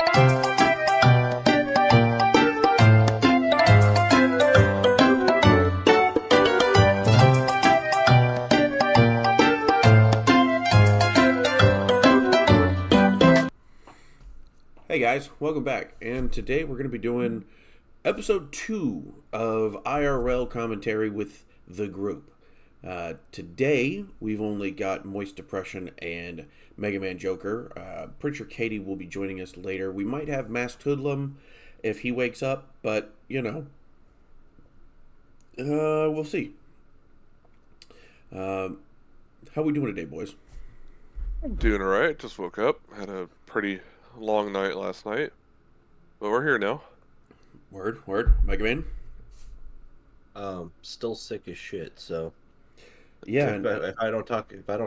Hey guys, welcome back. And today we're going to be doing episode 2 of IRL commentary with the group. Today we've only got Moist Depression and Mega Man Joker. Pretty sure Katie will be joining us later. We might have Masked Hoodlum if he wakes up, but we'll see. How we doing today, boys? I'm doing alright. Just woke up. Had a pretty long night last night, but we're here now. Word. Mega Man? Still sick as shit, so Yeah. if I don't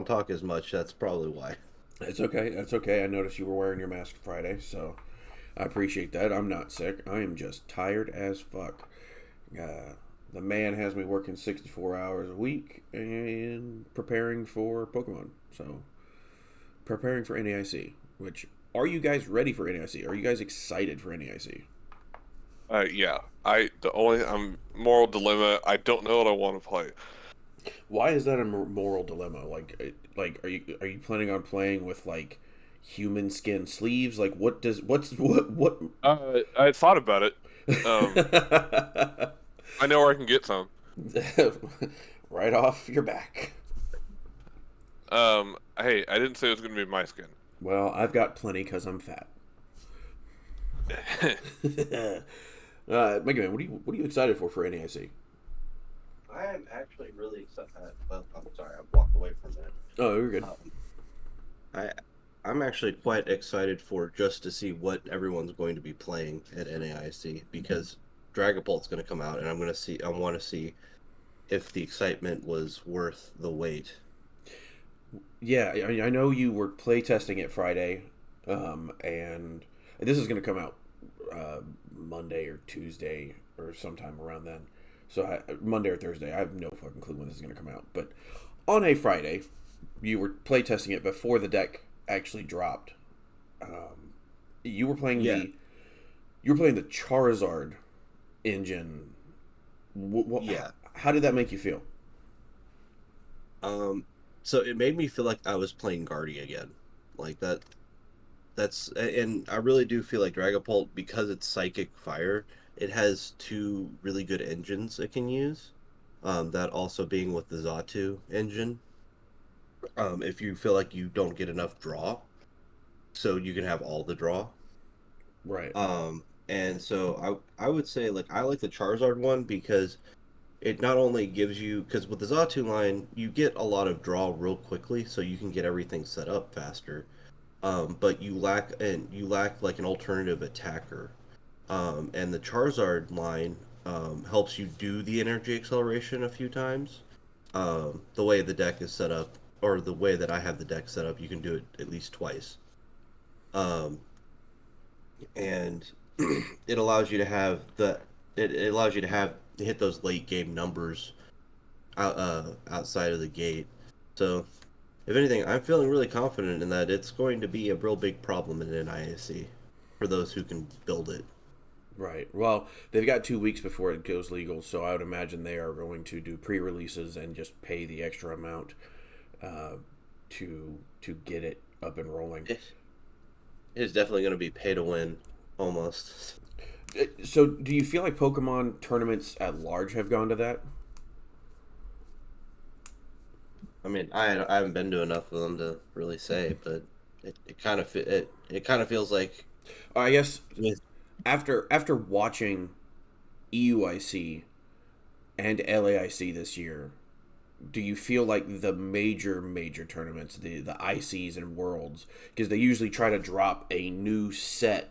talk as much, that's probably why. That's okay. I noticed you were wearing your mask Friday, so I appreciate that. I'm not sick. I am just tired as fuck. The man has me working 64 hours a week and preparing for Pokemon. So, preparing for NAIC, which... Are you guys ready for NAIC? Are you guys excited for NAIC? Yeah. I'm moral dilemma. I don't know what I want to play. Why is that a moral dilemma? Like, are you planning on playing with like human skin sleeves? Like, what? I thought about it. I know where I can get some. Right off your back. Hey, I didn't say it was going to be my skin. Well, I've got plenty because I'm fat. Mega Man, what are you excited for NAIC? I am actually really excited. Well, I'm sorry, I walked away from that. Oh, you're good. I'm actually quite excited for just to see what everyone's going to be playing at NAIC, because Dragapult's going to come out, and I want to see if the excitement was worth the wait. Yeah, I know you were playtesting it Friday, and this is going to come out Monday or Tuesday or sometime around then. So Monday or Thursday, I have no fucking clue when this is going to come out. But on a Friday, you were playtesting it before the deck actually dropped. You were playing the Charizard engine. Yeah. How did that make you feel? So it made me feel like I was playing Guardy again. Like and I really do feel like Dragapult, because it's Psychic Fire, it has two really good engines it can use. That also being with the Xatu engine. If you feel like you don't get enough draw, so you can have all the draw. Right. And so I would say, like, I like the Charizard one because it not only gives you, because with the Xatu line, you get a lot of draw real quickly, so you can get everything set up faster. But you lack like an alternative attacker. And the Charizard line helps you do the energy acceleration a few times. The way the deck is set up, or the way that I have the deck set up, you can do it at least twice. And it allows you to have hit those late game numbers outside of the gate. So if anything, I'm feeling really confident in that it's going to be a real big problem in NIAC for those who can build it. Right. Well, they've got 2 weeks before it goes legal, so I would imagine they are going to do pre-releases and just pay the extra amount to get it up and rolling. It is definitely going to be pay to win, almost. So, do you feel like Pokemon tournaments at large have gone to that? I mean, I haven't been to enough of them to really say, but it kind of feels like. I guess after watching EUIC and LAIC this year, do you feel like the major tournaments, the ICs and Worlds, because they usually try to drop a new set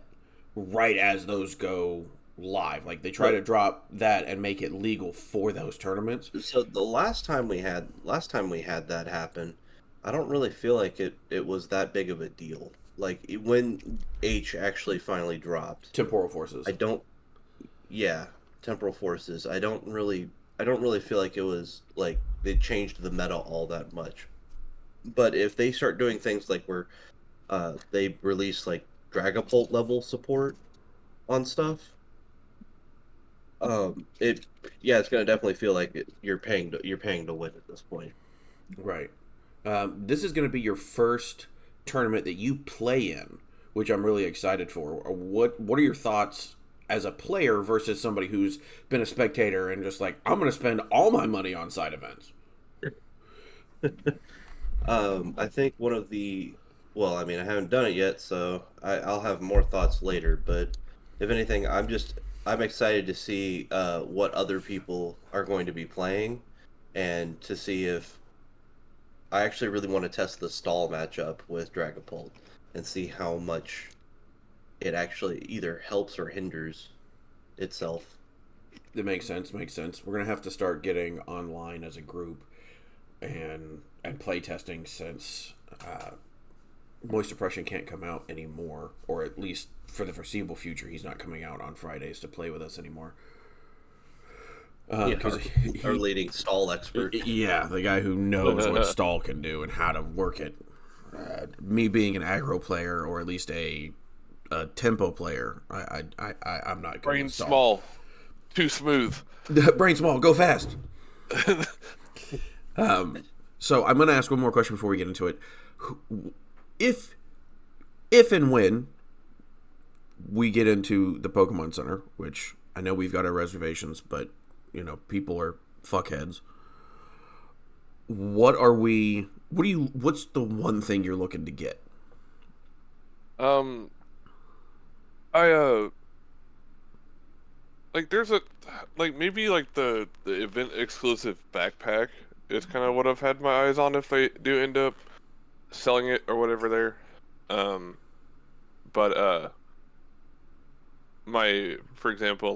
right as those go live, like they try to drop that and make it legal for those tournaments? So the last time we had that happen, I don't really feel like it was that big of a deal. Like when H actually finally dropped Temporal Forces. Temporal Forces. I don't really feel like it was like they changed the meta all that much. But if they start doing things like where they release like Dragapult level support on stuff, it yeah, it's gonna definitely feel like you're paying to win at this point. Right. This is going to be your first tournament that you play in, which I'm really excited for. What are your thoughts as a player versus somebody who's been a spectator and just like, I'm going to spend all my money on side events? I think one of the well, I mean, I haven't done it yet, so I'll have more thoughts later. But if anything, I'm excited to see what other people are going to be playing, and to see if I actually really want to test the stall matchup with Dragapult and see how much it actually either helps or hinders itself. That makes sense. Makes sense. We're going to have to start getting online as a group and play testing since Moist Depression can't come out anymore, or at least for the foreseeable future, he's not coming out on Fridays to play with us anymore. Yeah, our leading stall expert. Yeah, the guy who knows what stall can do and how to work it. Me being an aggro player, or at least a tempo player, I'm not good Brain with stall. small, too smooth. Brain small, go fast. So I'm going to ask one more question before we get into it. If and when we get into the Pokemon Center, which I know we've got our reservations, but people are fuckheads. What's the one thing you're looking to get? I there's maybe the event exclusive backpack is kind of what I've had my eyes on if they do end up selling it or whatever there. But for example,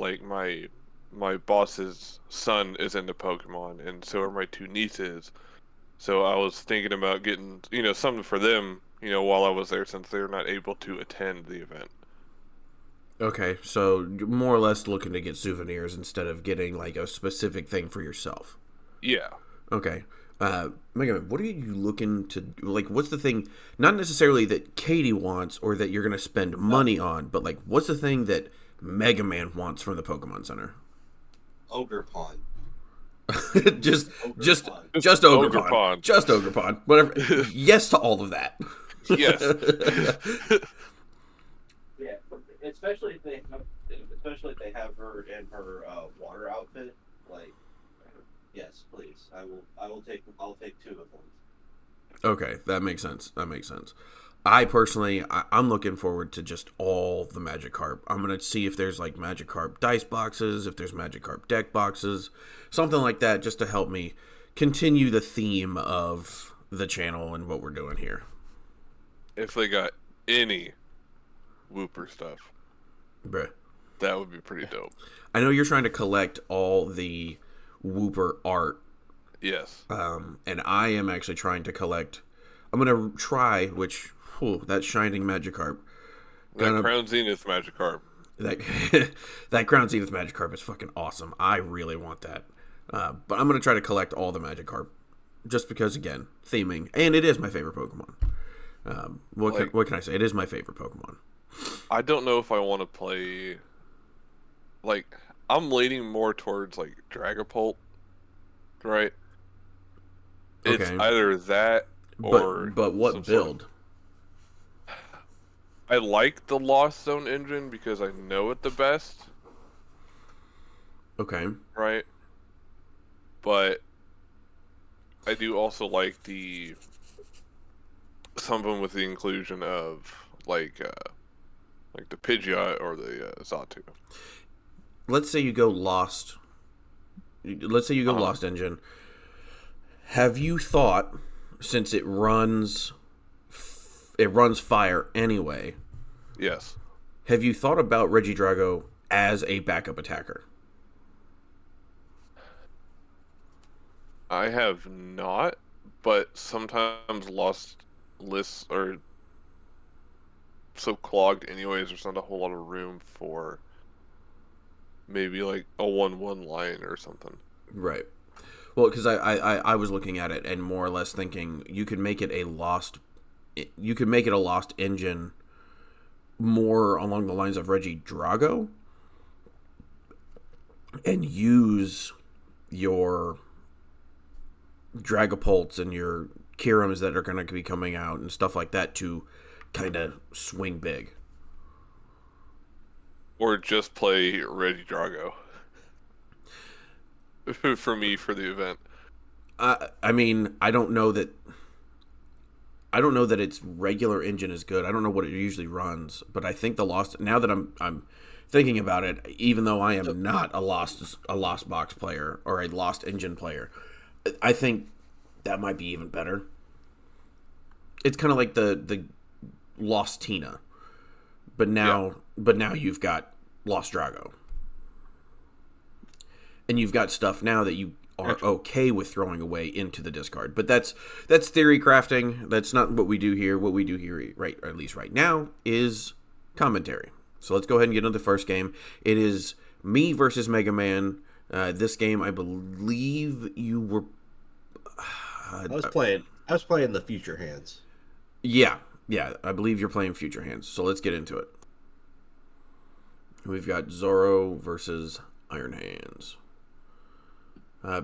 my boss's son is into Pokemon, and so are my two nieces. So I was thinking about getting, something for them, while I was there, since they're not able to attend the event. Okay, so you're more or less looking to get souvenirs instead of getting a specific thing for yourself. Yeah. Okay. Mega Man, what are you looking to what's the thing, not necessarily that Katie wants or that you're going to spend money on, but what's the thing that Mega Man wants from the Pokemon Center? Ogre Pond. just Ogre Pond. Just Ogre Pond. Whatever. Yes to all of that. Yes. Yeah, especially if they have her in her water outfit. Yes, please. I'll take two of them. Okay, that makes sense. I personally, I'm looking forward to just all the Magikarp. I'm going to see if there's Magikarp dice boxes, if there's Magikarp deck boxes, something like that, just to help me continue the theme of the channel and what we're doing here. If they got any Wooper stuff, Bruh. That would be pretty dope. I know you're trying to collect all the Wooper art. Yes. And I am actually trying to collect. I'm going to try, that Shining Magikarp. That Crown Zenith Magikarp. That Crown Zenith Magikarp is fucking awesome. I really want that. But I'm going to try to collect all the Magikarp. Just because, again, theming. And it is my favorite Pokemon. What can I say? It is my favorite Pokemon. I don't know if I want to play... I'm leaning more towards, Dragapult. Right? Okay. It's either that or... But what build? I like the Lost Zone engine because I know it the best. Okay. Right? But I do also like some of them with the inclusion of the Pidgeot or the Xatu. Let's say you go Lost. Let's say you go Lost Engine. Have you thought, since it runs fire anyway? Yes. Have you thought about Regidrago as a backup attacker? I have not, but sometimes Lost lists are so clogged anyways, there's not a whole lot of room for maybe a 1/1 line or something. Right. Well, because I was looking at it and more or less thinking you could make it a lost engine more along the lines of Reggie Drago and use your Dragapults and your Kirams that are going to be coming out and stuff like that to kind of swing big. Or just play Reggie Drago. For me, for the event. I mean, I don't know that its regular engine is good. I don't know what it usually runs, but I think the Lost. Now that I'm thinking about it, even though I am not a Lost Box player or a Lost Engine player, I think that might be even better. It's kind of like the Lost Tina, but now you've got Lost Drago, and you've got stuff now that you are okay with throwing away into the discard. But that's theory crafting. That's not what we do here. What we do here, right, or at least right now, is commentary. So let's go ahead and get into the first game. It is me versus Mega Man. This game, I believe you were. I was playing the Future Hands. Yeah, I believe you're playing Future Hands. So let's get into it. We've got Zoro versus Iron Hands.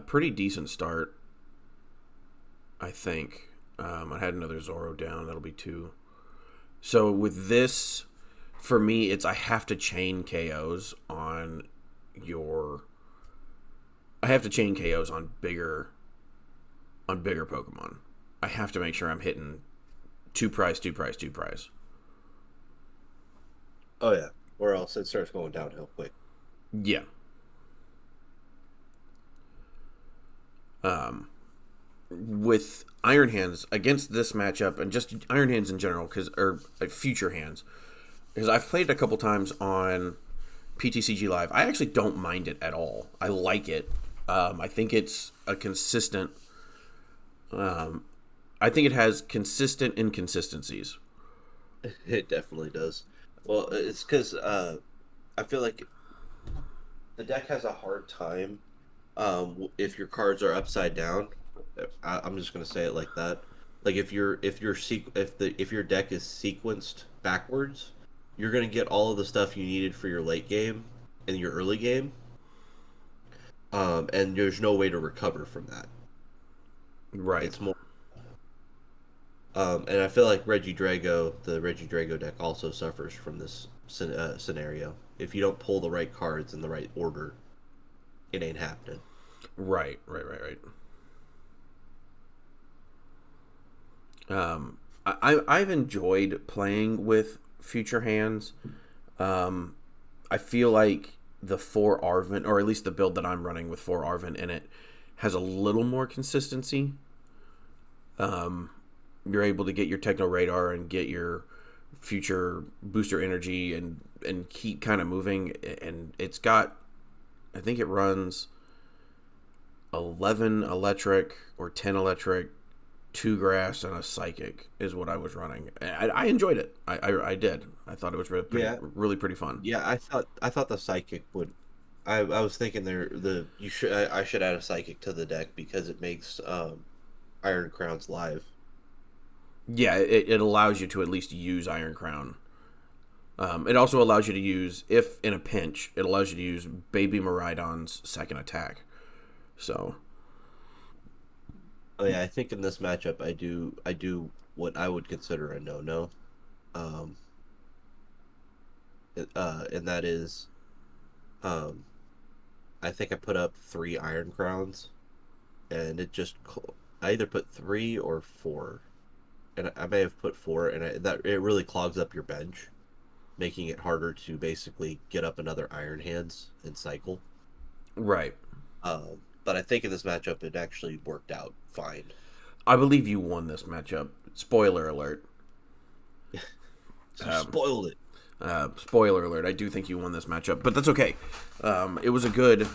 Pretty decent start, I think. I had another Zoro down. That'll be 2. So with this, for me, it's I have to chain KOs on your. I have to chain KOs on bigger Pokemon. I have to make sure I'm hitting 2 prize. Oh yeah, or else it starts going downhill quick. Yeah. With Iron Hands against this matchup, and just Iron Hands in general, or Future Hands, because I've played it a couple times on PTCG Live. I actually don't mind it at all. I like it. I think it's a consistent. I think it has consistent inconsistencies. It definitely does. Well, it's because I feel like the deck has a hard time if your cards are upside down. I'm just gonna say it like that. Like if your deck is sequenced backwards, you're gonna get all of the stuff you needed for your late game and your early game, and there's no way to recover from that. Right. It's more. And I feel like the Reggie Drago deck also suffers from this scenario. If you don't pull the right cards in the right order, it ain't happening. Right. I've enjoyed playing with Future Hands. I feel like the 4 Arven, or at least the build that I'm running with 4 Arven in it, has a little more consistency. You're able to get your Techno Radar and get your future booster energy and keep kind of moving. And it's got, I think it runs 11 electric or 10 electric, 2 grass, and a psychic is what I was running. I enjoyed it. I did. I thought it was really pretty fun. Yeah, I thought the psychic would. I was thinking I should add a psychic to the deck because it makes Iron Crowns live. Yeah, it allows you to at least use Iron Crown. It also allows you to use, if in a pinch, it allows you to use Baby Miraidon's second attack. So. Oh yeah, I think in this matchup I do what I would consider a no-no. And that is, I think I put up 3 Iron Crowns, and it just I either put 3 or 4. And I may have put 4, and that it really clogs up your bench, making it harder to basically get up another Iron Hands and cycle. Right. But I think in this matchup it actually worked out fine. I believe you won this matchup. Spoiler alert. Spoiled it. Spoiler alert. I do think you won this matchup, but that's okay. It was a good.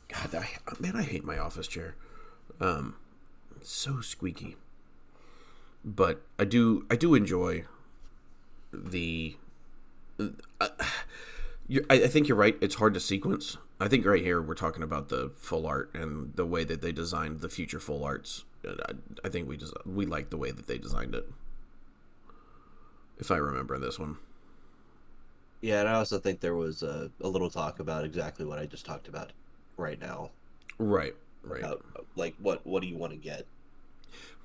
God, I hate my office chair. It's so squeaky. But I do enjoy the. I think you're right. It's hard to sequence. I think right here we're talking about the full art and the way that they designed the future full arts. I think we like the way that they designed it. If I remember this one. Yeah, and I also think there was a little talk about exactly what I just talked about right now. Right, right, About like what do you want to get?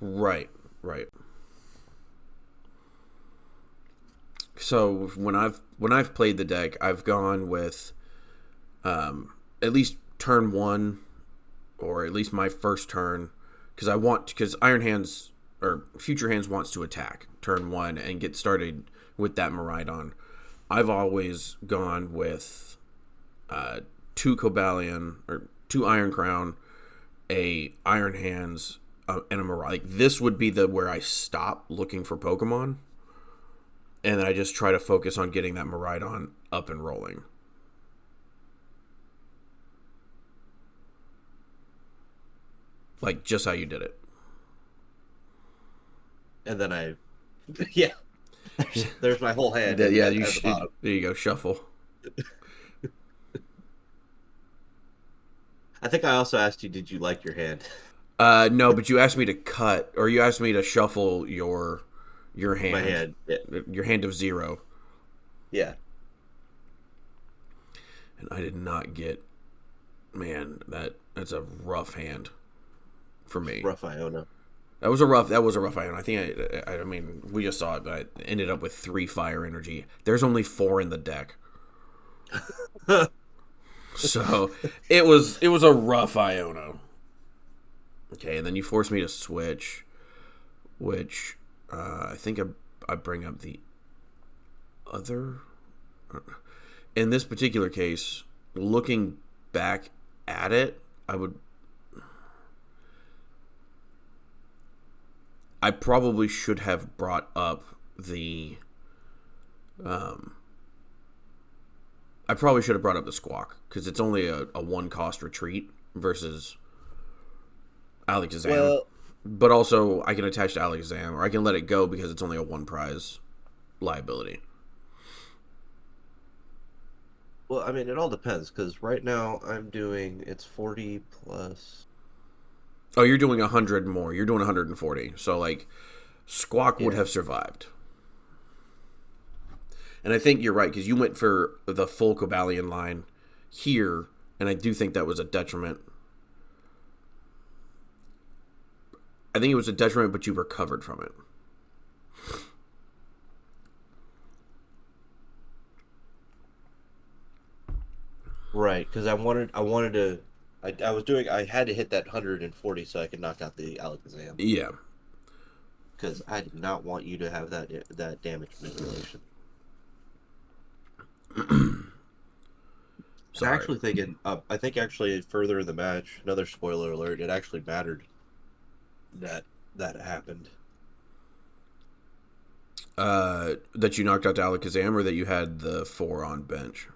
right, right. So when I've played the deck, I've gone with at least turn one, or at least my first turn, because Iron Hands or Future Hands wants to attack turn one and get started with that Miraidon. I've always gone with two Cobalion or two Iron Crown, a Iron Hands, and a Miraidon. Like this would be the where I stop looking for Pokemon, and then I just try to focus on getting that Miraidon up and rolling. Like just how you did it. And then I, yeah, there's my whole hand Yeah, at the bottom. there you go, shuffle. I think I also asked you, did you like your hand? No, but you asked me to cut, or you asked me to shuffle your My hand, hand. Yeah. your hand of zero, Yeah. and I did not get. Man, that's a rough hand for me. Rough Iona. That was a rough iron. I think I mean we just saw it, but I ended up with 3 fire energy. There's only 4 in the deck, so it was a rough Iona. Okay, and then you forced me to switch, which I think I bring up the other. In this particular case, looking back at it, I probably should have brought up the I probably should have brought up the Squawk because it's only a 1 cost retreat versus Alakazam. Well, But also I can attach to Alakazam, or I can let it go because it's only a 1 prize liability. well, I mean, it all depends because right now it's 40 plus. Oh, you're doing 100 more. You're doing 140. So like Squawk would Yeah. have survived. And I think you're right because you went for the full Cobalion line here, and I do think that was a detriment. I think it was a detriment, but you recovered from it. Right, because I had to hit that 140 so I could knock out the Alakazam. Yeah. Because I did not want you to have that damage manipulation. So Sorry. actually thinking, I think actually further in the match, another spoiler alert, it actually mattered that that happened. That you knocked out the Alakazam, or that you had the 4 on bench?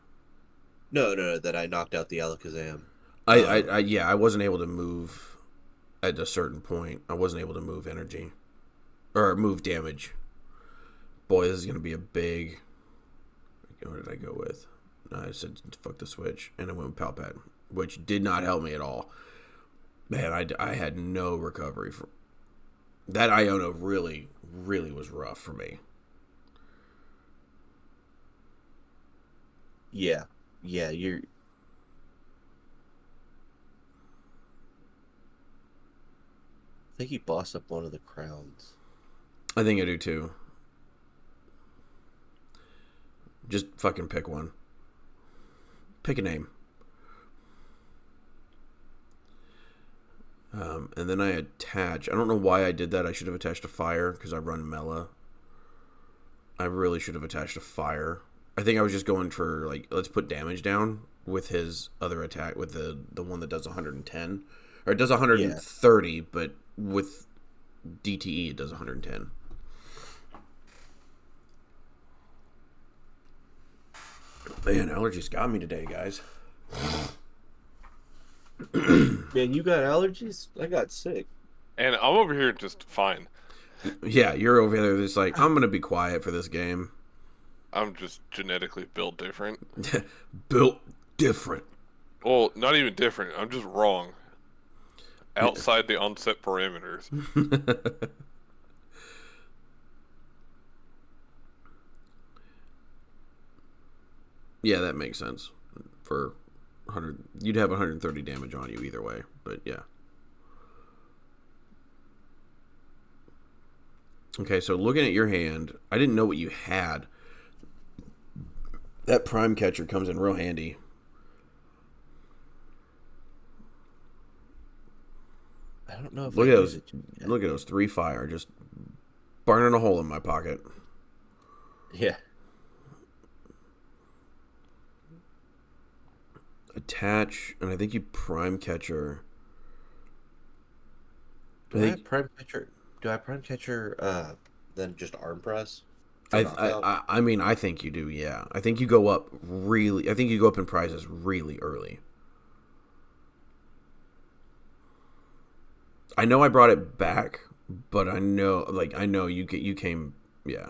No, that I knocked out the Alakazam. I wasn't able to move at a certain point. I wasn't able to move energy or move damage. Boy, this is gonna be a big. What did I go with? I said fuck the switch, and I went with Palpat, which did not help me at all. Man, I had no recovery from that. Iona really was rough for me. Yeah, yeah, you're. I think you bossed up one of the crowns. I think I do too. Just fucking pick one. Pick a name. And then I attach. I don't know why I did that. I should have attached a fire because I run Mela. I really should have attached a fire. I think I was just going for like, let's put damage down with his other attack, with the one that does 110, or it does 130, but with DTE it does 110. Man, allergies got me today, guys. Man, you got allergies? I got sick. And I'm over here just fine. Yeah, you're over there just like, I'm gonna be quiet for this game. I'm just genetically built different. Built different. Well, not even different. I'm just wrong. Outside the onset parameters. Yeah, that makes sense. For 100, you'd have 130 damage on you either way. But yeah. Okay, so looking at your hand, I didn't know what you had. That prime catcher comes in real handy. I don't know if I Look at use those. it yet. Look at those 3 fire just burning a hole in my pocket. Yeah. Attach, and I think you prime catcher. Do I have prime catcher? Do I have prime catcher? Then just arm press for knockout. I mean, I think you do. Yeah, I think you go up really. I think you go up in prizes really early. I know I brought it back, but I know you came. Yeah,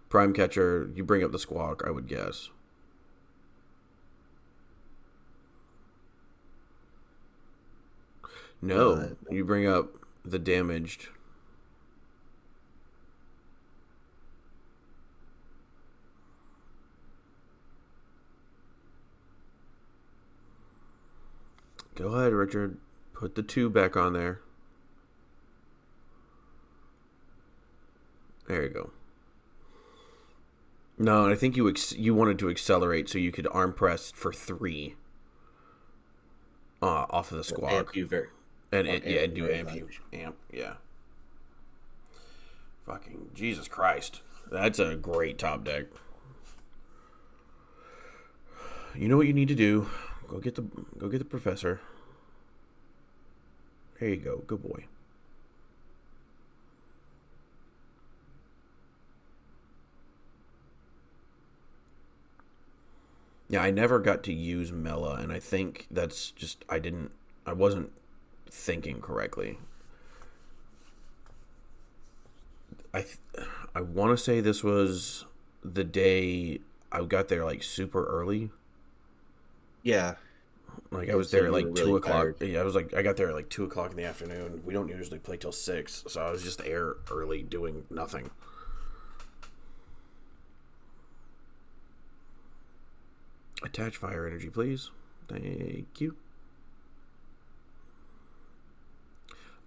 prime catcher. You bring up the squawk. I would guess. No, you bring up the damaged. Go ahead, Richard. Put the 2 back on there. There you go. No, I think you wanted to accelerate so you could arm press for 3 off of the squawk. And do amp. Yeah. Fucking Jesus Christ. That's a great top deck. You know what you need to do? Go get the professor. There you go. Good boy. Yeah, I never got to use Mela, and I think that's just I wasn't thinking correctly. I want to say this was the day I got there like super early. Yeah. Like I was there at like 2:00. Yeah, I got there at like 2:00 in the afternoon. We don't usually play till 6, so I was just there early doing nothing. Attach fire energy, please. Thank you.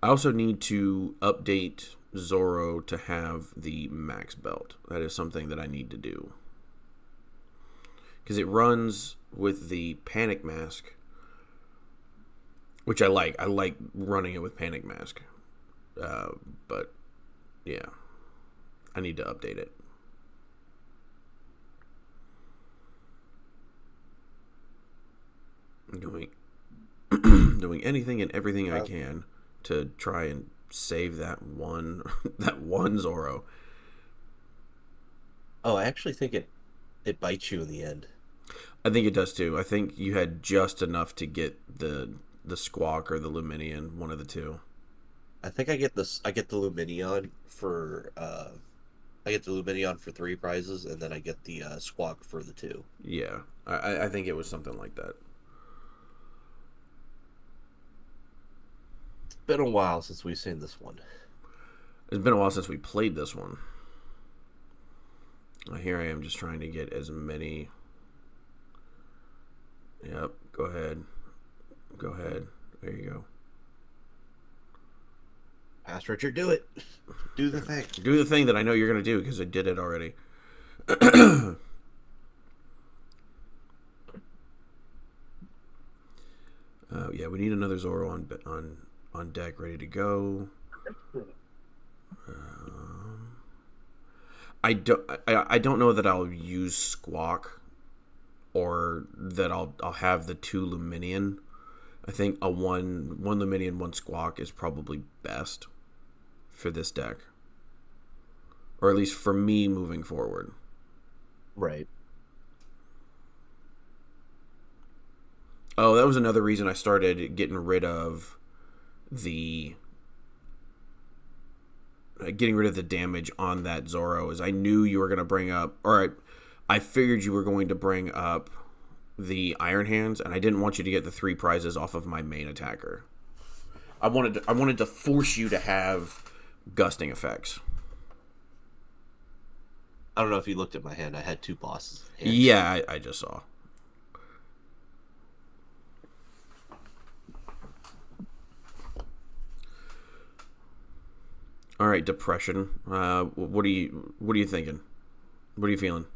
I also need to update Zoro to have the max belt. That is something that I need to do. Because it runs with the panic mask, which I like. I like running it with panic mask. But, yeah. I need to update it. I'm doing anything and everything I can to try and save that one Zoro. Oh, I actually think it bites you in the end. I think it does too. I think you had just enough to get the squawk or the Luminion, one of the two. I think I get the Luminion for I get the Luminion for 3 prizes, and then I get the squawk for the 2. Yeah, I think it was something like that. It's been a while since we've seen this one. It's been a while since we played this one. Here I am just trying to get as many. Yep, go ahead. There you go. Pass, Richard, do it. Do the thing. Do the thing that I know you're going to do because I did it already. Yeah, we need another Zoro on deck, ready to go. I don't know that I'll use Squawk or that I'll have the 2 Luminion. I think a one Luminion, 1 Squawk is probably best for this deck. Or at least for me moving forward. Right. Oh, that was another reason I started getting rid of the damage on that Zoro, is I knew you were going to bring up, or I figured you were going to bring up the Iron Hands, and I didn't want you to get the 3 prizes off of my main attacker. I wanted to force you to have gusting effects. I don't know if you looked at my hand. I had 2 bosses. Yeah, I just saw. All right, depression. What are you thinking? What are you feeling?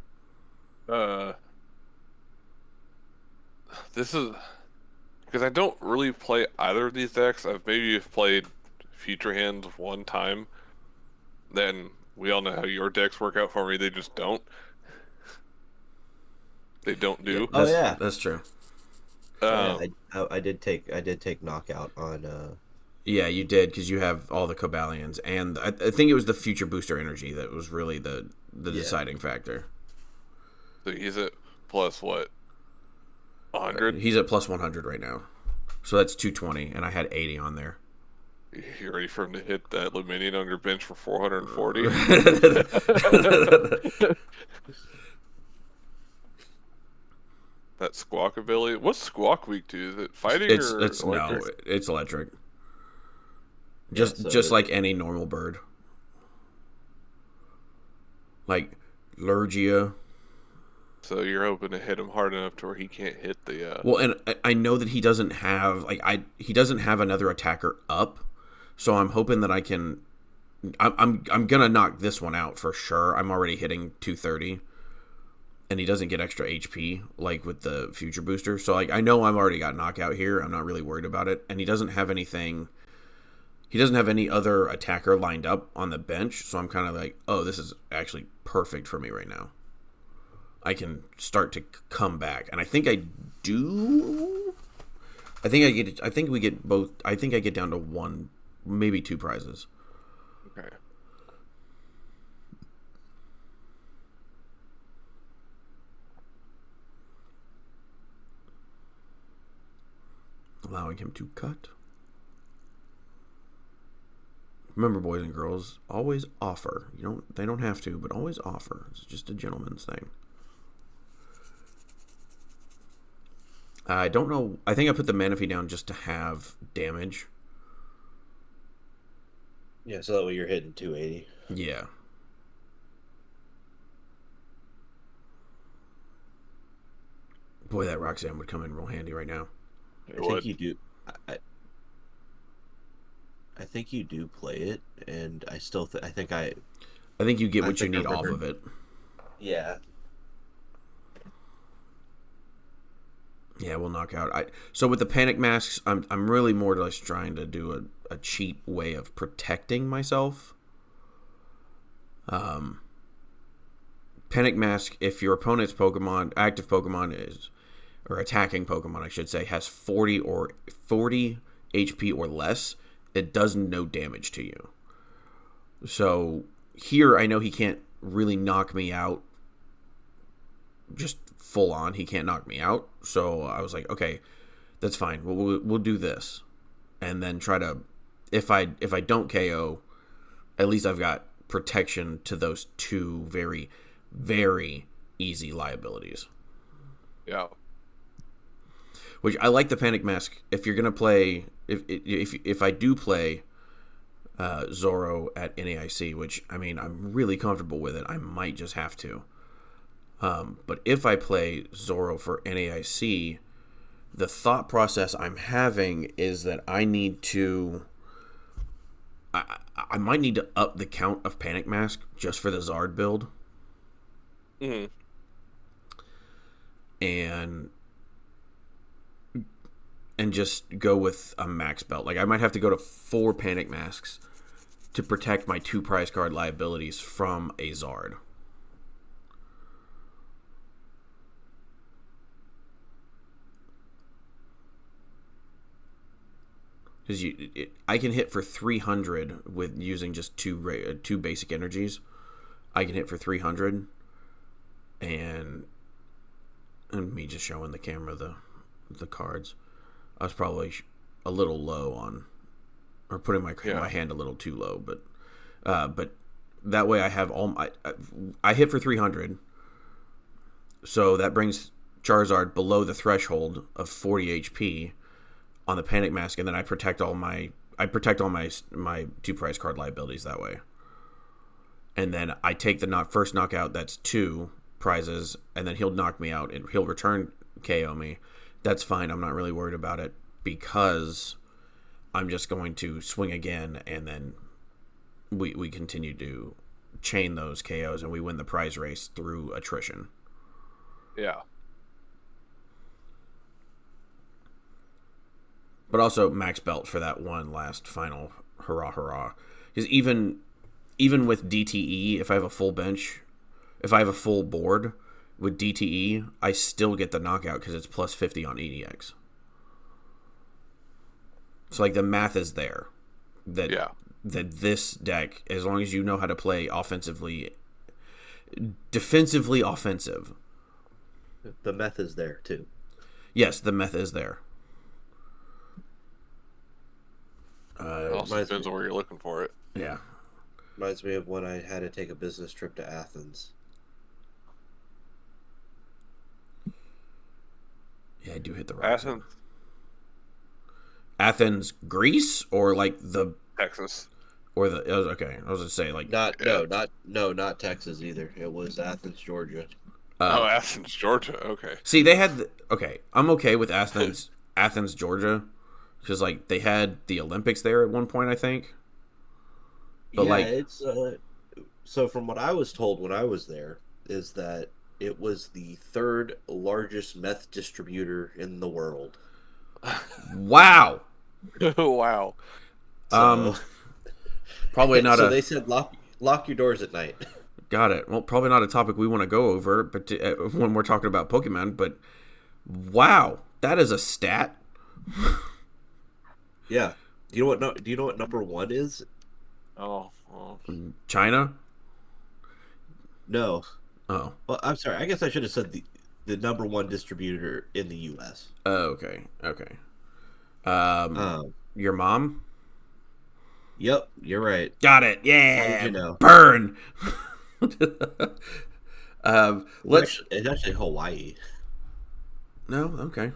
This is because I don't really play either of these decks. I've maybe played Future Hands one time. Then we all know how your decks work out for me. They just don't. They don't Yeah, do. Oh yeah. that's true. Oh, yeah. I did take knockout on. Yeah, you did because you have all the Cobalions, and I think it was the future booster energy that was really the deciding factor. So he's at plus what? 100? He's at plus 100 right now, so that's 220, and I had 80 on there. You ready for him to hit that Luminion on your bench for 440? That Squawk ability. What's Squawk weak to? Is it fighting it's or it's electric? no, it's electric. Yeah, Just like any normal bird, like Lurgia. So you're hoping to hit him hard enough to where he can't hit the. Well, and I know that he doesn't have he doesn't have another attacker up, so I'm hoping that I can. I'm gonna knock this one out for sure. I'm already hitting 230, and he doesn't get extra HP like with the future booster. So like I know I'm already got knockout here. I'm not really worried about it, and he doesn't have anything. He doesn't have any other attacker lined up on the bench, so I'm kind of like, oh, this is actually perfect for me right now. I can start to come back, and I think I do. I think we get both. I think I get down to 1, maybe 2 prizes. Okay. Allowing him to cut. Remember, boys and girls, always offer. They don't have to, but always offer. It's just a gentleman's thing. I don't know. I think I put the Manaphy down just to have damage. Yeah, so that way you're hitting 280. Yeah. Boy, that Roxanne would come in real handy right now. I think you do. I think you do play it, and I still. I think you get what you think I need off remember. of it. Yeah. Yeah, we'll knock out. So with the panic masks, I'm really more or less trying to do a cheap way of protecting myself. Panic mask, if your opponent's Pokemon, active Pokemon is, or attacking Pokemon, I should say, has 40 HP or less, it does no damage to you. So here, I know he can't really knock me out just full on. He can't knock me out. So I was like, okay, that's fine. We'll do this, and then try to, if I don't KO, at least I've got protection to those 2 very, very easy liabilities. Yeah. Which I like the panic mask. If you're gonna play, if I do play Zoro at NAIC, which I mean I'm really comfortable with it, I might just have to. But if I play Zoro for NAIC, the thought process I'm having is that I need to. I might need to up the count of Panic Mask just for the Zard build. Mm-hmm. And just go with a max belt. Like I might have to go to 4 Panic Masks to protect my 2 prize card liabilities from a Zard. Because I can hit for 300 with using just 2 basic energies. I can hit for 300, and me just showing the camera the cards. I was probably a little low on, or putting my hand a little too low, but that way I have I hit for 300, so that brings Charizard below the threshold of 40 HP on the Panic Mask, and then I protect all my 2 prize card liabilities that way. and then I take the first knockout. That's 2 prizes, and then he'll knock me out and he'll return KO me. That's fine. I'm not really worried about it because I'm just going to swing again, and then we continue to chain those KOs, and we win the prize race through attrition. Yeah. But also max belt for that one last final hurrah. Because even with DTE, if I have a full bench, if I have a full board with DTE, I still get the knockout because it's plus 50 on EDX. So like the math is there that this deck, as long as you know how to play defensively offensive. The meth is there too. Yes, the meth is there. It also depends on where you're looking for it. Yeah. Reminds me of when I had to take a business trip to Athens. Yeah, I do hit the right. Athens, Greece, or like the Texas, or the okay. I was gonna say like not Texas either. It was Athens, Georgia. Athens, Georgia. Okay. See, they had I'm okay with Athens, Georgia, because like they had the Olympics there at one point, I think. But yeah, like it's so from what I was told when I was there is that it was the 3rd largest meth distributor in the world. Wow. Wow. So, probably not. So they said lock your doors at night. Got it. Well, probably not a topic we want to go over, but when we're talking about Pokemon. But wow, that is a stat. Yeah. Do you know what number 1 is? Oh. China? No. Oh. Well, I'm sorry. I guess I should have said the number 1 distributor in the U.S. Oh, okay. Your mom? Yep, you're right. Got it. Yeah. How did you know? Burn. It's actually Hawaii. No, okay.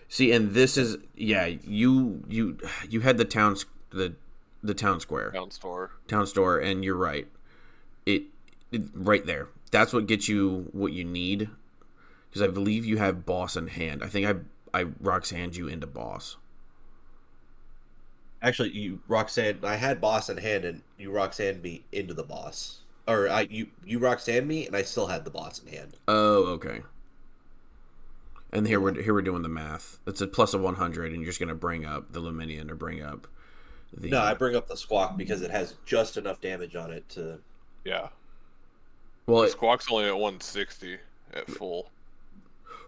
See, and this is you had the town square. Town store, and you're right. It right there. That's what gets you what you need. Because I believe you have boss in hand. I think I Roxanne you into boss. Actually, I had boss in hand, and you Roxanne me into the boss. Or you Roxanne me, and I still had the boss in hand. Oh, okay. And here we're doing the math. It's a plus of 100, and you're just gonna bring up the Luminion or bring up the. No, I bring up the Squawk because it has just enough damage on it to. Yeah. Well, the Squawk's only at 160 at full.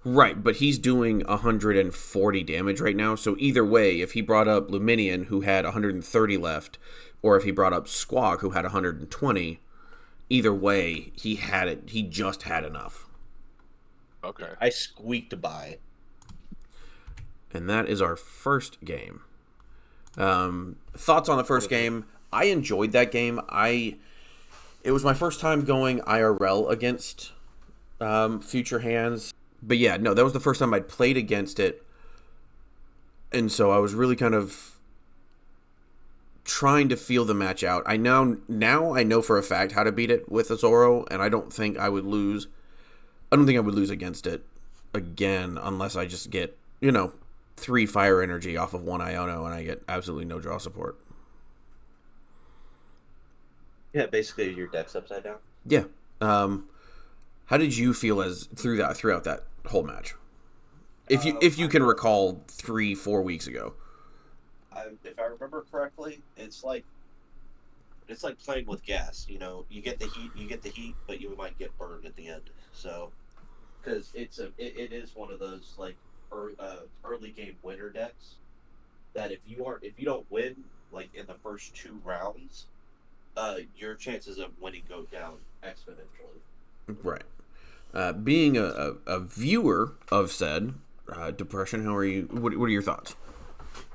Right, but he's doing 140 damage right now. So either way, if he brought up Luminion, who had 130 left, or if he brought up Squawk, who had 120, either way, he had it. He just had enough. Okay. I squeaked by. And that is our first game. Thoughts on the first game? I enjoyed that game. It was my first time going IRL against Future Hands. But yeah, no, that was the first time I'd played against it. And so I was really kind of trying to feel the match out. Now I know for a fact how to beat it with a Zoro, and I don't think I would lose. I don't think I would lose against it again unless I just get, 3 fire energy off of 1 Iono and I get absolutely no draw support. Yeah, basically your deck's upside down. Yeah. How did you feel throughout that whole match? If you can recall 3-4 weeks ago. If I remember correctly, it's like playing with gas. You get the heat, but you might get burned at the end. So, because it is one of those like early game winner decks that if you don't win like in the first 2 rounds, your chances of winning go down exponentially. Right. Being a viewer of said depression, how are you? What are your thoughts?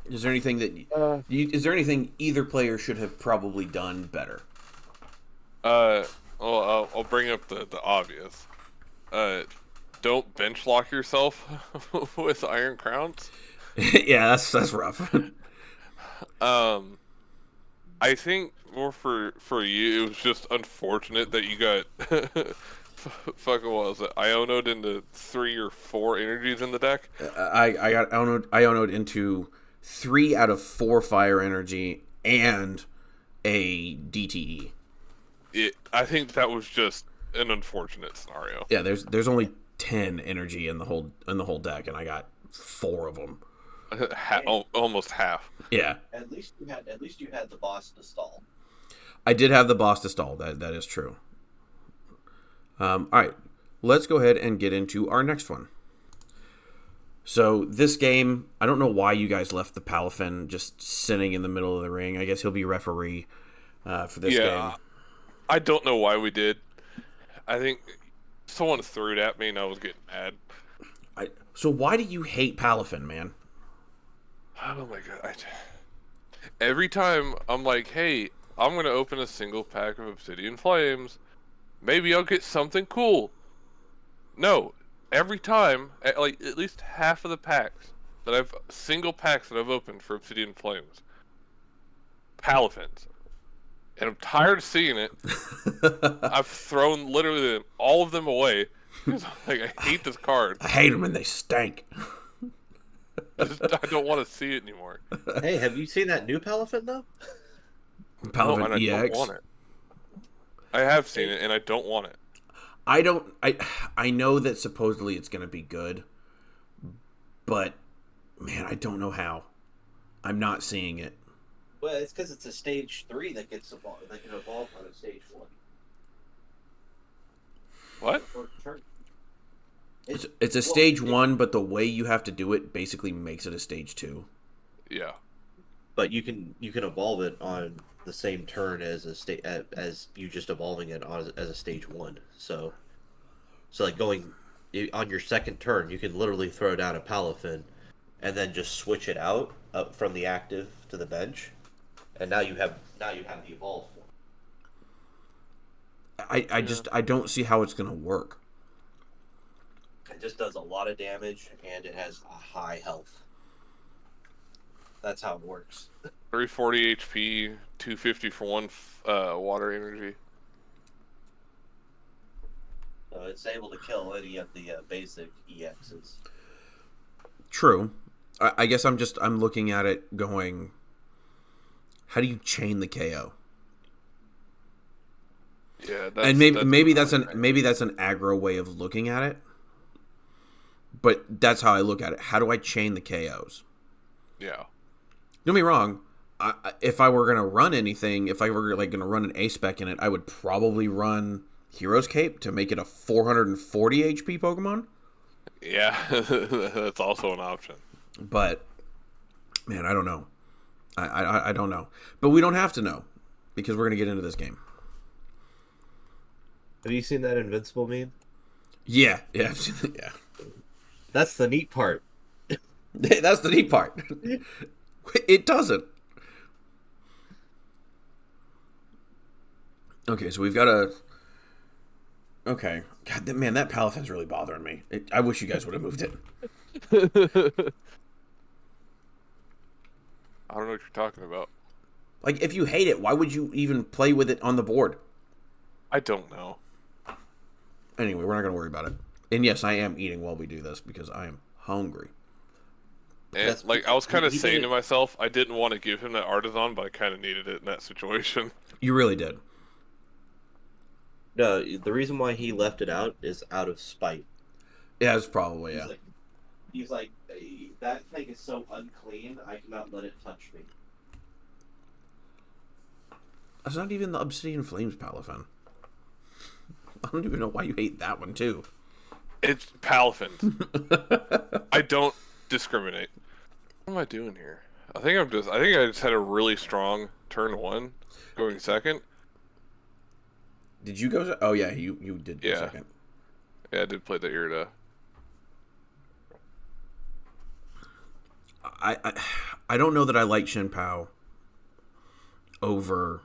Is there anything is there anything either player should have probably done better? Well, I'll bring up the obvious. Don't bench lock yourself with Iron Crowns. Yeah, that's rough. I think more for you, it was just unfortunate that you got fucking what was it? Ionoed into 3 or 4 energies in the deck. I got Ionoed into 3 out of 4 fire energy and a DTE. I think that was just an unfortunate scenario. Yeah, there's only 10 energy in the whole deck, and I got 4 of them. Almost half. Yeah. At least you had the boss to stall. I did have the boss to stall. That is true. All right, let's go ahead and get into our next one. So this game, I don't know why you guys left the Palafin just sitting in the middle of the ring. I guess he'll be referee for this game. I don't know why we did. I think someone threw it at me and I was getting mad. So why do you hate Palafin, man? Oh my god. Every time I'm like, hey, I'm going to open a single pack of Obsidian Flames. Maybe I'll get something cool. No. Every time, at least half of the packs single packs that I've opened for Obsidian Flames, Palafins. And I'm tired of seeing it. I've thrown literally all of them away. Because I hate this card. I hate them and they stank. I don't want to see it anymore. Hey, have you seen that new Palafin though? Palafin EX. I don't want it. I have seen it and I don't want it. I know that supposedly it's going to be good, but man, I don't know how. I'm not seeing it. Well, it's because it's a stage 3 that can evolve on a stage 1. What? It's a stage 1, but the way you have to do it basically makes it a stage 2. Yeah. But you can evolve it on the same turn as as you just evolving it as a stage 1. So like going on your second turn, you can literally throw down a Palafin, and then just switch it out from the active to the bench, and now you have the evolve form. I don't see how it's gonna work. It just does a lot of damage, and it has a high health. That's how it works. 340 HP, 250 for 1 water energy. So it's able to kill any of the basic EXs. True. I guess I'm looking at it going, how do you chain the KO? Yeah, and maybe that's an aggro way of looking at it, but that's how I look at it. How do I chain the KOs? Yeah. Don't get me wrong. If I were gonna run anything, if I were gonna run an A spec in it, I would probably run Hero's Cape to make it a 440 HP Pokemon. Yeah, that's also an option. But man, I don't know. I don't know. But we don't have to know because we're gonna get into this game. Have you seen that Invincible meme? Yeah, I've seen it, yeah. That's the neat part. That's the neat part. It doesn't. Okay, so we've got a... Okay. God, man, that Palafin's really bothering me. I wish you guys would have moved it. I don't know what you're talking about. Like, if you hate it, why would you even play with it on the board? I don't know. Anyway, we're not going to worry about it. And yes, I am eating while we do this because I am hungry. And I was kind of saying to myself, I didn't want to give him that Artisan, but I kind of needed it in that situation. You really did. No, the reason why he left it out is out of spite. Yeah, it's probably, yeah. He's like, that thing is so unclean, I cannot let it touch me. That's not even the Obsidian Flames Palafin. I don't even know why you hate that one, too. It's Palafin. I don't discriminate. What am I doing here? I think I just had a really strong turn 1, going second. Did you go? Oh yeah, you did go second. Yeah, I did play the Irida. I don't know that I like Shin Pao over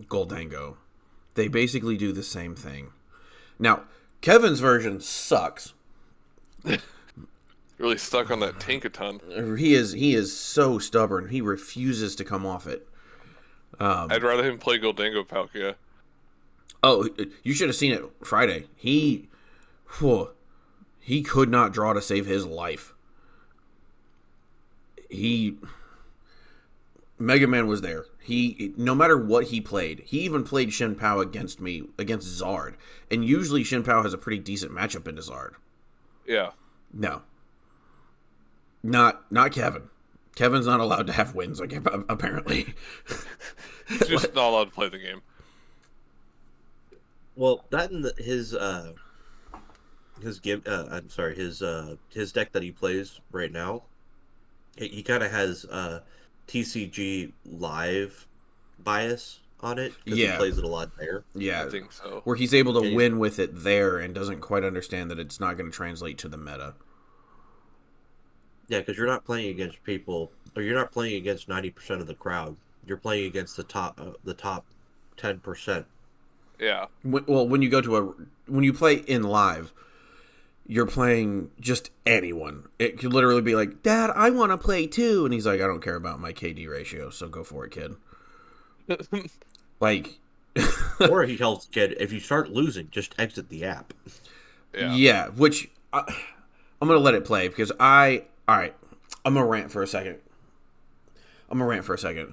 Goldango. They basically do the same thing. Now, Kevin's version sucks. Really stuck on that Tinkaton. He is so stubborn. He refuses to come off it. I'd rather him play Goldango Palkia. Oh, you should have seen it Friday. Whew, he could not draw to save his life. Mega Man was there. No matter what he played, he even played Shin Pao against me, against Zard. And usually Shin Pao has a pretty decent matchup into Zard. Yeah. No. Not Kevin. Kevin's not allowed to have wins, like, apparently. He's just not allowed to play the game. Well, that and his deck that he plays right now, he kind of has TCG live bias on it because he plays it a lot there. Yeah, I think so. Where he's able to win with it there and doesn't quite understand that it's not going to translate to the meta. Yeah, because you're not playing against people, or you're not playing against 90% of the crowd. You're playing against the top 10%. Yeah. Well, when you play in live, you're playing just anyone. It could literally be like, Dad, I want to play too. And he's like, I don't care about my KD ratio, so go for it, kid. Like... Or he tells the kid, if you start losing, just exit the app. Yeah, which... I'm going to let it play, because Alright, I'm going to rant for a second.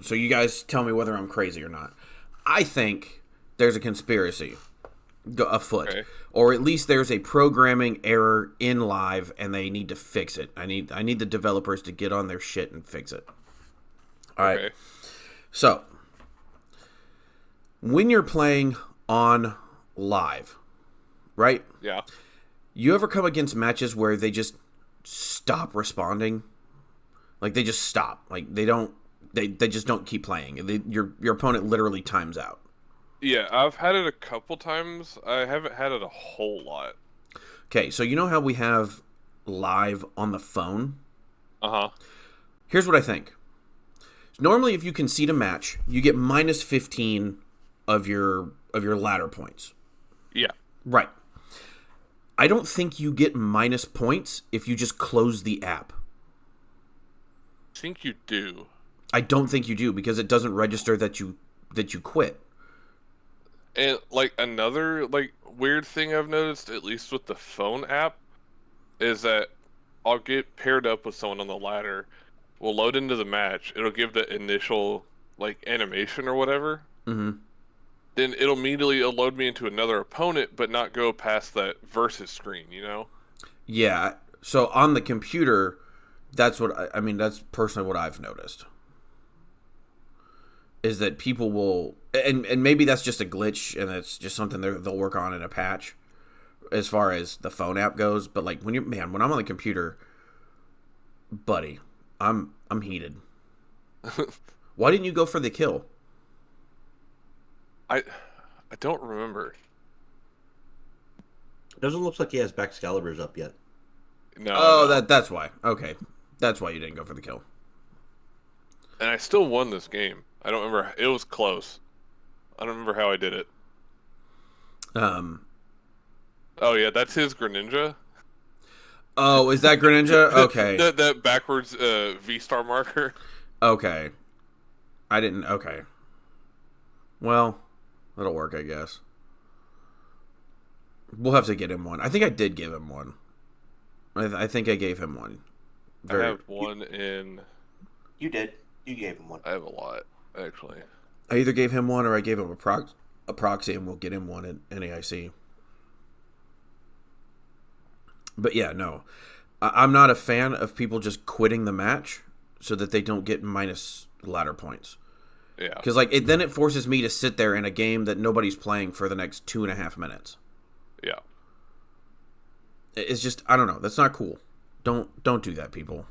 So you guys tell me whether I'm crazy or not. I think there's a conspiracy afoot. Okay. Or at least there's a programming error in live and they need to fix it. I need the developers to get on their shit and fix it. Alright. Okay. So, when you're playing on live, right? Yeah. You ever come against matches where they just stop responding? Like, they just stop. Like, they just don't keep playing. Your opponent literally times out. Yeah, I've had it a couple times. I haven't had it a whole lot. Okay, so you know how we have live on the phone? Uh-huh. Here's what I think. Normally, if you concede a match, you get minus 15 of your ladder points. Yeah. Right. I don't think you get minus points if you just close the app. I think you do. I don't think you do, because it doesn't register that you quit. And like another weird thing I've noticed, at least with the phone app, is that I'll get paired up with someone on the ladder. We'll load into the match. It'll give the initial animation or whatever. Mm-hmm. Then it'll immediately load me into another opponent, but not go past that versus screen, you know? Yeah. So on the computer, that's that's personally what I've noticed. Is that people will, and maybe that's just a glitch, and it's just something they'll work on in a patch, as far as the phone app goes. But when I'm on the computer, buddy, I'm heated. Why didn't you go for the kill? I don't remember. It doesn't look like he has Baxcaliburs up yet. No. Oh, that's why. Okay, that's why you didn't go for the kill. And I still won this game. I don't remember. It was close. I don't remember how I did it. Oh yeah, that's his Greninja. Oh, is that Greninja? Okay. that backwards V-star marker. Okay. I didn't. Okay. Well, that'll work, I guess. We'll have to get him one. I think I did give him one. I think I gave him one. I have one in... You did. You gave him one. I have a lot, actually. I either gave him one or I gave him a proxy, and we'll get him one at NAIC. But yeah, no. I'm not a fan of people just quitting the match so that they don't get minus ladder points. Yeah. Because then it forces me to sit there in a game that nobody's playing for the next 2.5 minutes. Yeah. It's just, I don't know. That's not cool. Don't do that, people.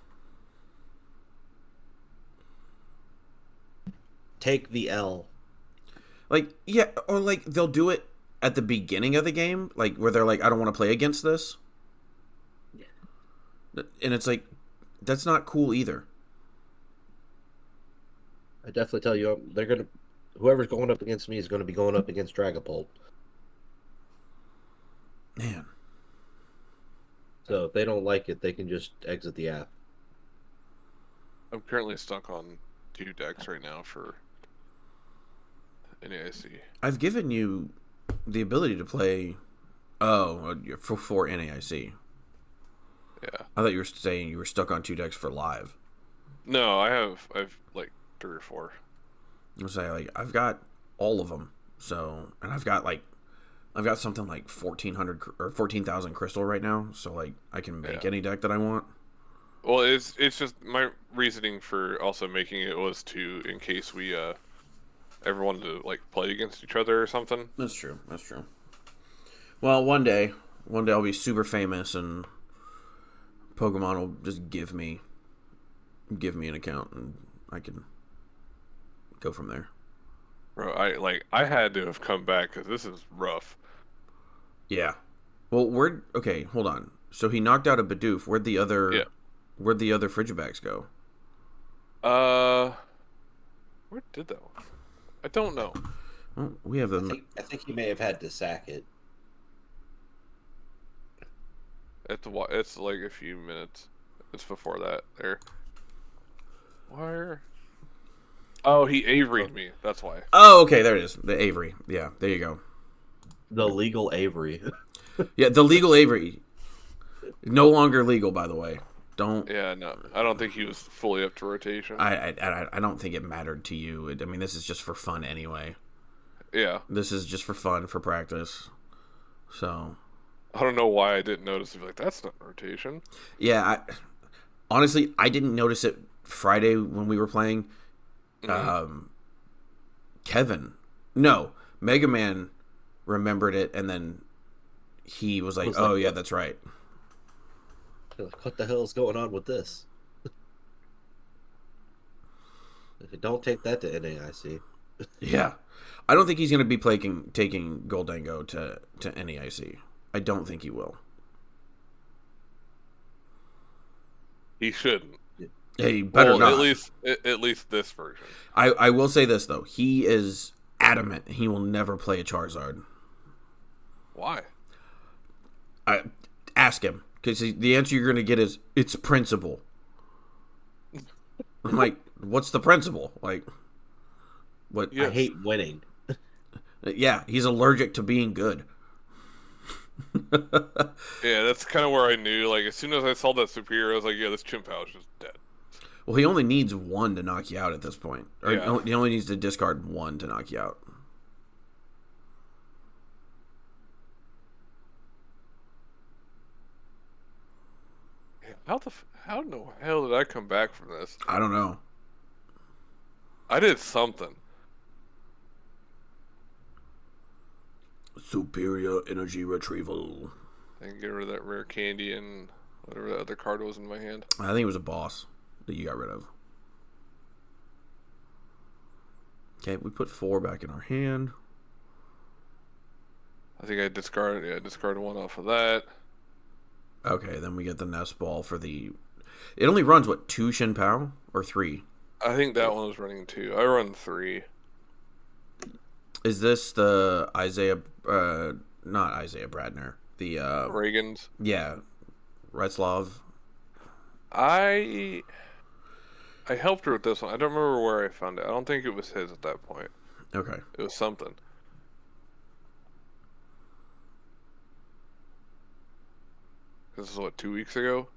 Take the L. Yeah, or they'll do it at the beginning of the game, where they're like, I don't want to play against this. Yeah. And it's that's not cool either. I definitely tell you, whoever's going up against me is going to be going up against Dragapult. Man. So if they don't like it, they can just exit the app. I'm currently stuck on 2 decks right now for NAIC. I've given you the ability to play. Oh, for NAIC. Yeah. I thought you were saying you were stuck on 2 decks for live. No, I've like 3 or 4. I was saying like I've got all of them. So, and I've got something like 1,400 or 14,000 crystal right now. So like I can make any deck that I want. Well, it's just my reasoning for also making it was to in case we ever wanted to like play against each other or something. That's true. That's true. Well, one day I'll be super famous and Pokemon will just give me an account and I can go from there. Bro, I had to have come back because this is rough. Yeah. Well, okay? Hold on. So he knocked out a Bidoof. Where'd the other Frigibags go? Where did that one? I don't know. Well, we have them. I think he may have had to sack it. It's like a few minutes. It's before that. There. Where? Oh, he Avery'd me. That's why. Oh, okay. There it is. The Avery. Yeah, there you go. The legal Avery. Yeah, the legal Avery. No longer legal, by the way. Don't. Yeah, no. I don't think he was fully up to rotation. I don't think it mattered to you. I mean, this is just for fun anyway. Yeah. This is just for fun, for practice. So. I don't know why I didn't notice. He'd be like, that's not rotation. Yeah, honestly, I didn't notice it Friday when we were playing. Kevin, no, Mega Man remembered it, and then he was like, "Oh yeah, that's right." Like, what the hell is going on with this? Don't take that to NAIC. Yeah, I don't think he's going to be taking Goldango to NAIC. I don't think he will. He shouldn't. He better not. At least this version. I will say this though. He is adamant he will never play a Charizard. Why? I ask him because the answer you're going to get is it's principle. I'm like, what's the principle? Like, what? Yes. I hate winning. Yeah, he's allergic to being good. Yeah, that's kind of where I knew. Like, as soon as I saw that superior, I was like, yeah, this Chimpow is just dead. Well, he only needs 1 to knock you out at this point. Or yeah. He only needs to discard 1 to knock you out. How in the hell did I come back from this? I don't know. I did something. Superior energy retrieval. I can get rid of that rare candy and whatever that other card was in my hand. I think it was a boss that you got rid of. Okay, we put 4 back in our hand. I think I discarded 1 off of that. Okay, then we get the nest ball for the... It only runs, what, 2 Shin Pao? Or 3? I think that one was running 2. I run 3. Is this the Isaiah... not Isaiah Bradner. The... Reagan's? Yeah. Retzlav. I helped her with this one. I don't remember where I found it. I don't think it was his at that point. Okay. It was something. This is what, 2 weeks ago?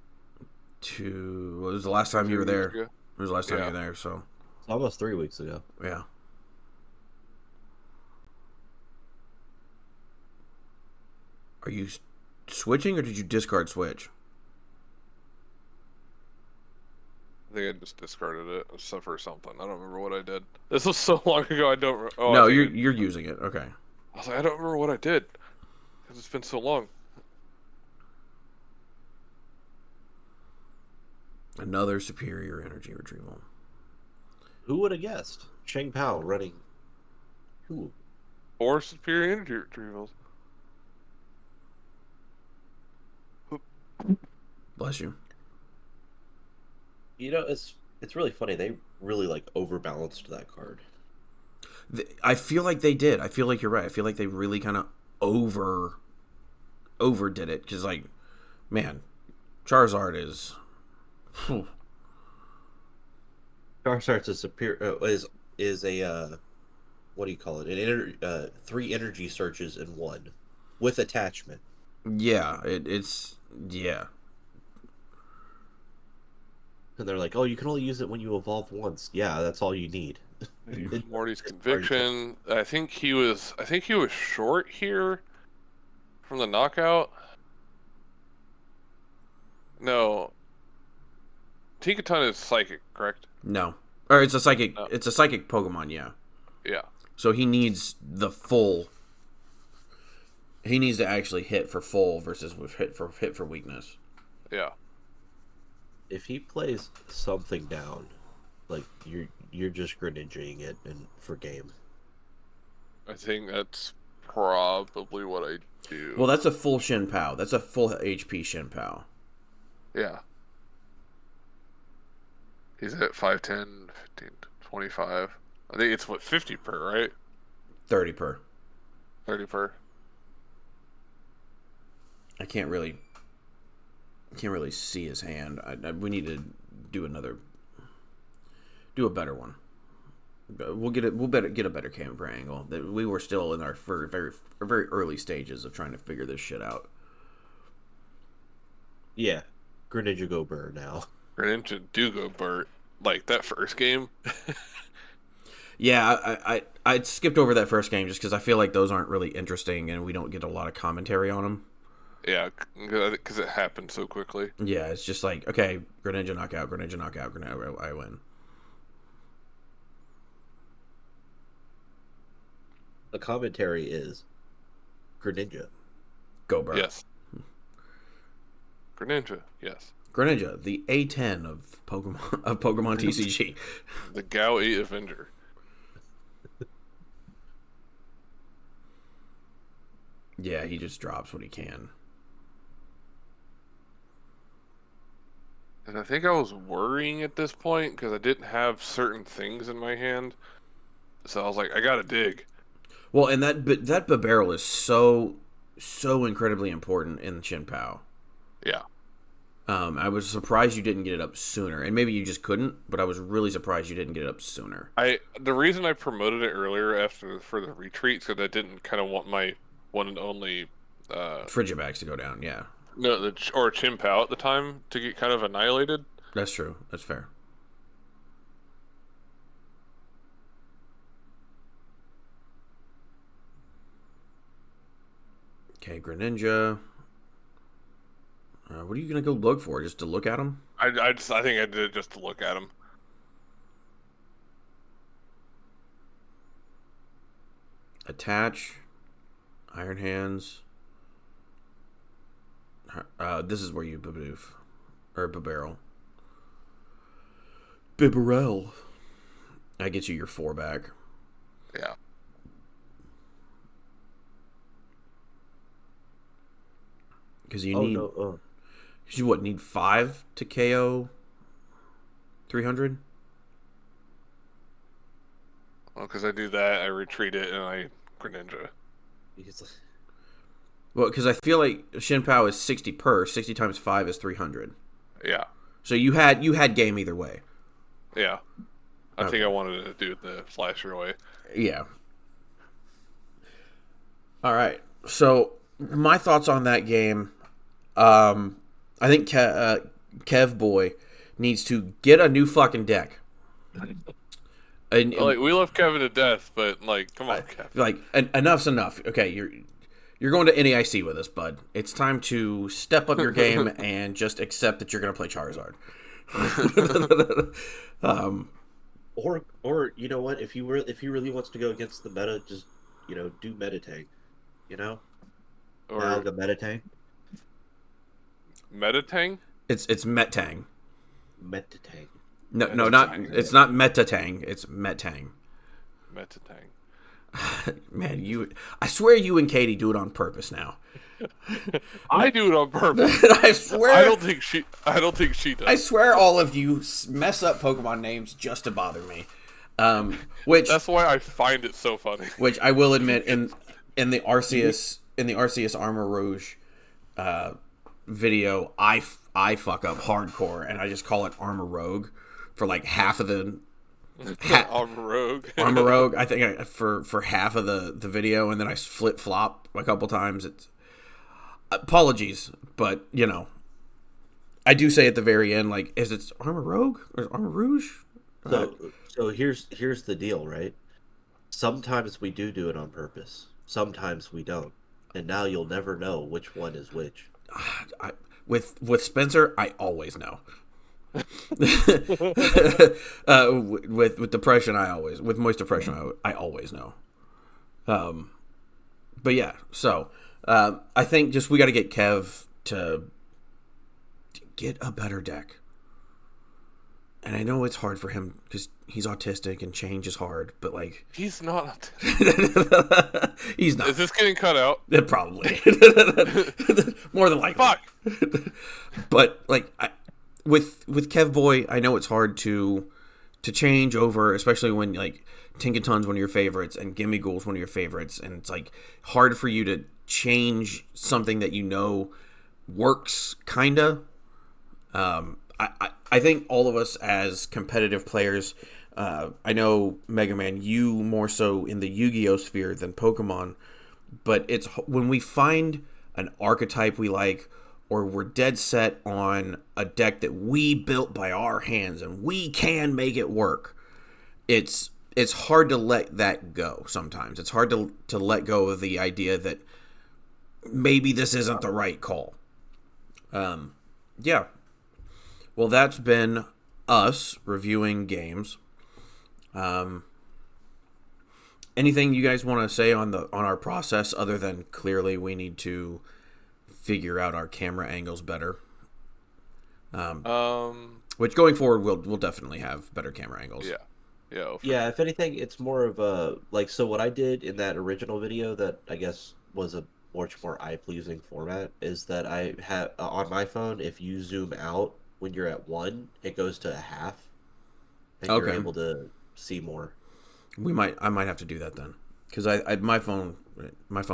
What was the last time you were there? Ago? It was the last time you were there, so... It's almost 3 weeks ago. Yeah. Are you switching, or did you discard switch? I think I just discarded it for something. I don't remember what I did. This was so long ago. I don't. Oh, no, you're using it. Okay. I was like, I don't remember what I did because it's been so long. Another superior energy retrieval. Who would have guessed? Cheng Pao running. Who? Or superior energy retrievals. Bless you. You know, it's really funny. They really like overbalanced that card. I feel like they did. I feel like you're right. I feel like they really kind of overdid it because, like, man, Charizard is. Charizard's a superior is a what do you call it? 3 energy searches in one with attachment. Yeah, it's yeah. And they're like, oh, you can only use it when you evolve once. Yeah, that's all you need. Morty's conviction. I think he was short here from the knockout. No. Tinkaton is psychic, correct? No. Or it's a psychic No. it's a psychic Pokemon, yeah. Yeah. So he needs the full. He needs to actually hit for full versus with hit for weakness. Yeah. If he plays something down, like you're just Greninja-ing it and for game. I think that's probably what I do. Well, that's a full Shin Pao. That's a full HP Shin Pao. Yeah. He's at 5'10", 15, 25. I think it's, 50 per, right? 30 per. 30 per. I can't really see his hand. We need to do a better one. We'll get a better camera angle. We were still in our very early stages of trying to figure this shit out. Yeah, Greninja go burr now. Greninja do go Burt. Like that first game. Yeah, I skipped over that first game just because I feel like those aren't really interesting and we don't get a lot of commentary on them. Yeah, because it happened so quickly. Yeah, it's just like, okay, Greninja knockout, I win. The commentary is Greninja. Go Burr. Yes. Greninja, yes. Greninja, the A10 of Pokemon TCG. The Gao 8 Avenger. Yeah, he just drops what he can. And I think I was worrying at this point because I didn't have certain things in my hand. So I was like, I gotta dig. Well, and that Babarrel is so incredibly important in Shin Pao. Yeah. I was surprised you didn't get it up sooner, and maybe you just couldn't. But I was really surprised you didn't get it up sooner. The reason I promoted it earlier for the retreats because I didn't kind of want my one and only Frigibax to go down. Yeah, no, or Chimpao at the time to get kind of annihilated. that's true. That's fair. Okay, Greninja. What are you gonna go look for? Just to look at him? I think I did it just to look at him. Attach. Iron Hands. This is where you Bidoof. Or Babarrel. Bibarel. That gets you your 4 back. Yeah. Because you need... Because you need 5 to KO 300? Well, because I do that, I retreat it, and I Greninja. Well, because I feel like Shin Pao is 60 per. 60 times 5 is 300. Yeah. So you had game either way. Yeah. I think I wanted to do it the flasher way. Yeah. All right. So my thoughts on that game. I think Kev Boy needs to get a new fucking deck. And, like, we love Kevin to death, but like, come on, Kevin. Like, enough's enough. Okay, you're going to NAIC with us, bud. It's time to step up your game and just accept that you're going to play Charizard. Or you know what? If he really wants to go against the meta, just do Meditank. Or the Meditank. Metatang? It's Metang. Meditank. No, Metatang. It's not Metatang. It's Metang. Metatang. Man, I swear you and Katie do it on purpose now. I do it on purpose. I swear. I don't think she does. I swear all of you mess up Pokemon names just to bother me. That's why I find it so funny. Which I will admit in the Arceus Armor Rouge video, I fuck up hardcore and I just call it Armor Rogue for like half of the Armor Rogue. Armor Rogue. I think for half of the video, and then I flip flop a couple times. It's apologies, but I do say at the very end, like, is it Armor Rogue or Armor Rouge? So here's the deal, right? Sometimes we do it on purpose. Sometimes we don't, and now you'll never know which one is which. With Spencer, I always know. With depression, with moist depression, I always know. But yeah, so I think just we got to get Kev to get a better deck. And I know it's hard for him because he's autistic and change is hard, but like he's not. He's not. Is this getting cut out? Probably. More than likely. Fuck. But like with Kev Boy, I know it's hard to change over, especially when like Tinkaton's one of your favorites and Gimme Ghoul's one of your favorites, and it's like hard for you to change something that works kinda. I think all of us as competitive players, I know, Mega Man, you more so in the Yu-Gi-Oh sphere than Pokemon, but it's when we find an archetype we like, or we're dead set on a deck that we built by our hands and we can make it work, it's hard to let that go sometimes. It's hard to let go of the idea that maybe this isn't the right call. Yeah. Well, that's been us reviewing games. Anything you guys want to say on our process other than clearly we need to figure out our camera angles better? Which going forward we'll definitely have better camera angles. Yeah. If anything, it's more of a so what I did in that original video that I guess was a much more eye-pleasing format is that I have on my phone, if you zoom out when you're at 1, it goes to a half, and you're able to see more. I might have to do that then, because my phone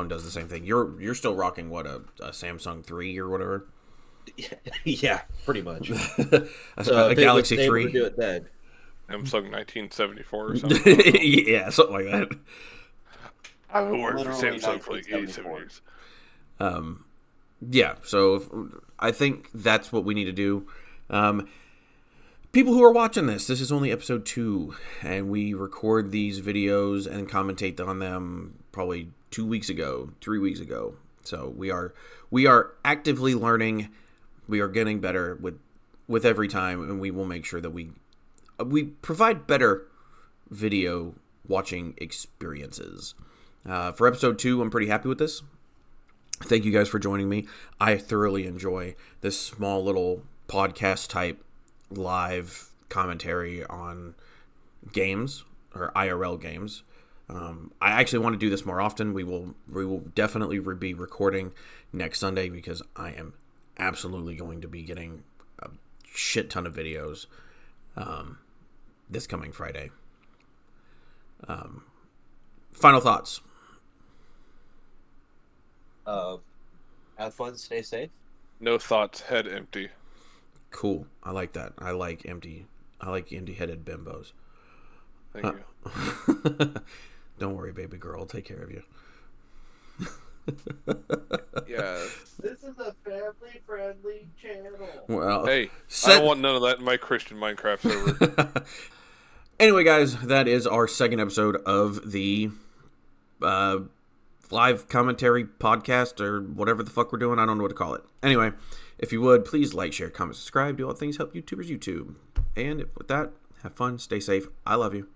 does the same thing. You're still rocking what, a Samsung 3 or whatever? Yeah, pretty much. a Galaxy 3. Do it then. Samsung 1974 or something. Yeah, something like that. I haven't worked for Samsung for like 87 years. Yeah, so I think that's what we need to do. People who are watching this is only episode 2, and we record these videos and commentate on them probably 2 weeks ago, 3 weeks ago. So we are actively learning. We are getting better with every time, and we will make sure that we provide better video watching experiences. For episode 2, I'm pretty happy with this. Thank you guys for joining me. I thoroughly enjoy this small little podcast type live commentary on games or IRL games. I actually want to do this more often. We will definitely be recording next Sunday because I am absolutely going to be getting a shit ton of videos this coming Friday. Final thoughts. Have fun, stay safe. No thoughts, head empty. Cool. I like that. I like empty-headed bimbos. Thank you. Don't worry, baby girl. I'll take care of you. Yeah. This is a family-friendly channel. Well, hey, I don't want none of that in my Christian Minecraft server. Anyway, guys, that is our second episode of the live commentary podcast or whatever the fuck we're doing. I don't know what to call it. Anyway, if you would, please like, share, comment, subscribe. Do all things help YouTubers YouTube. And with that, have fun, stay safe. I love you.